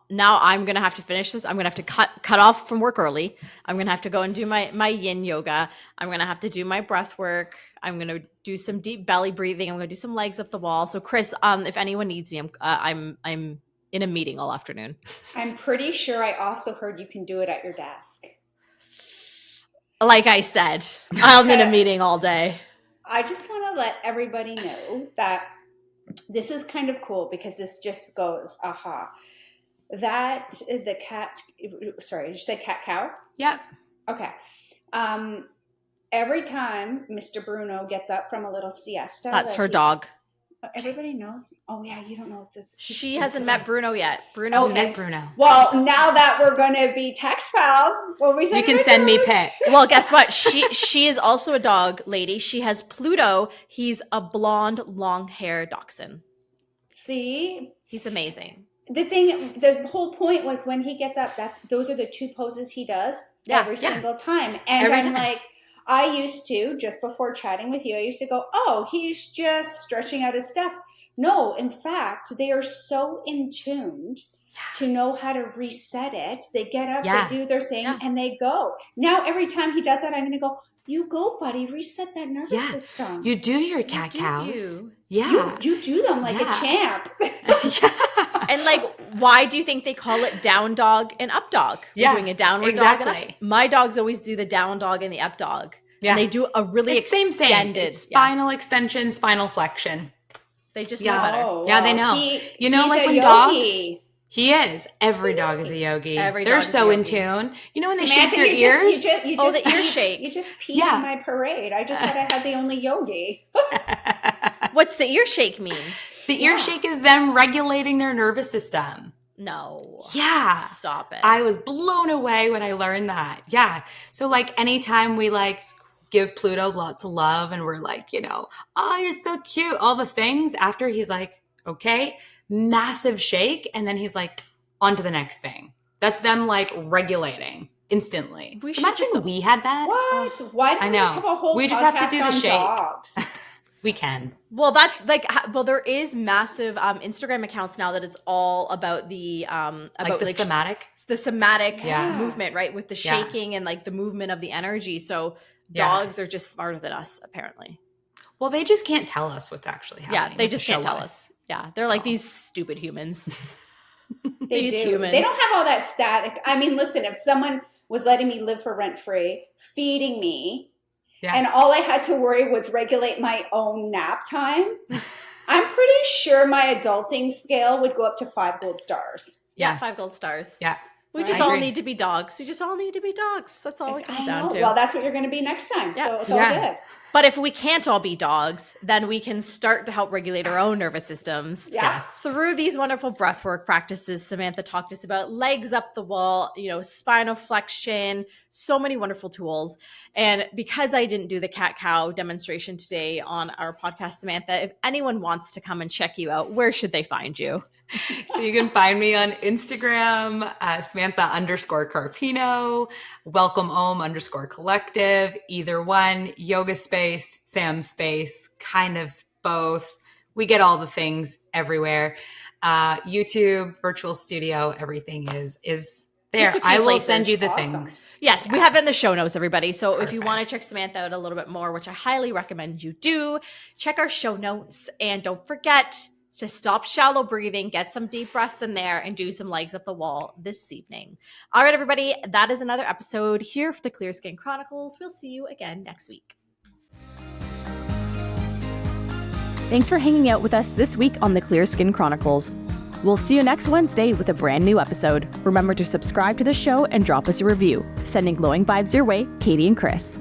now I'm going to have to finish this. I'm going to have to cut off from work early. I'm going to have to go and do my yin yoga. I'm going to have to do my breath work. I'm going to do some deep belly breathing. I'm going to do some legs up the wall. So Chris, if anyone needs me, I'm in a meeting all afternoon. I'm pretty sure I also heard you can do it at your desk. Like I said, I'm in a meeting all day. I just want to let everybody know that this is kind of cool, because this just goes, aha. That the cat, sorry, did you say cat cow? Yep. Okay. Every time Mr. Bruno gets up from a little siesta. That's her dog. Everybody knows. Oh yeah, you don't know. It's just, she hasn't met Bruno yet. Bruno met Bruno. Well, now that we're going to be text pals, you can send me pics. Well, guess what? She is also a dog lady. She has Pluto. He's a blonde, long-haired dachshund. See? He's amazing. The whole point was, when he gets up, those are the two poses he does every single time. And I'm like, I used to, just before chatting with you, I used to go, oh, he's just stretching out his stuff. No, in fact, they are so in tuned to know how to reset it. They get up, they do their thing, and they go. Now, every time he does that, I'm going to go, you go, buddy, reset that nervous system. You do your cat cows. You do them like a champ. And like, why do you think they call it down dog and up dog? We're doing a downward dog and up. My dogs always do the down dog and the up dog. Yeah. And they do a really extended. It's spinal extension, spinal flexion. They just know better. Yeah, they know. Like when dogs. He is. Every dog is a yogi. They're so in tune. You know when they shake their ears? The ear shake. You just peed in my parade. I just said I had the only yogi. What's the ear shake mean? The ear shake is them regulating their nervous system. No. Yeah. Stop it. I was blown away when I learned that. Yeah. So like anytime we like give Pluto lots of love and we're like, oh, you're so cute, all the things, after he's like, okay, massive shake. And then he's like, on to the next thing. That's them like regulating instantly. We had that. What? Why don't we just have a whole we just have to do the shake. Dogs? We can. Well, that's like, there is massive Instagram accounts now that it's all about the about the somatic, movement, right? With the shaking and like the movement of the energy. So dogs are just smarter than us, apparently. Well, they just can't tell us what's actually happening. Yeah, they just can't tell us. Yeah, they're like these stupid humans. They don't have all that static. I mean, listen, if someone was letting me live for rent-free, feeding me, and all I had to worry was regulate my own nap time, I'm pretty sure my adulting scale would go up to 5 gold stars. Yeah, 5 gold stars. Yeah. We just all need to be dogs. That's all it comes down to. Well, that's what you're going to be next time. Yeah. So it's all good. But if we can't all be dogs, then we can start to help regulate our own nervous systems. Yeah. Through these wonderful breathwork practices Samantha talked to us about, legs up the wall, spinal flexion, so many wonderful tools. And because I didn't do the cat-cow demonstration today on our podcast, Samantha, if anyone wants to come and check you out, where should they find you? So you can find me on Instagram, Samantha_Carpino, Welcome Om _collective, either one, yoga space, Sam space, kind of both. we get all the things everywhere. YouTube, virtual studio, everything is there. Just a few I will places. send you the Awesome. things. Yes, we have it in the show notes, everybody. So if you want to Perfect. check Samantha out a little bit more, which I highly recommend you do, check our show notes. And don't forget to stop shallow breathing, get some deep breaths in there, and do some legs up the wall this evening. All right, everybody, that is another episode here for the Clear Skin Chronicles. We'll see you again next week. Thanks for hanging out with us this week on the Clear Skin Chronicles. We'll see you next Wednesday with a brand new episode. Remember to subscribe to the show and drop us a review. Sending glowing vibes your way, Katie and Chris.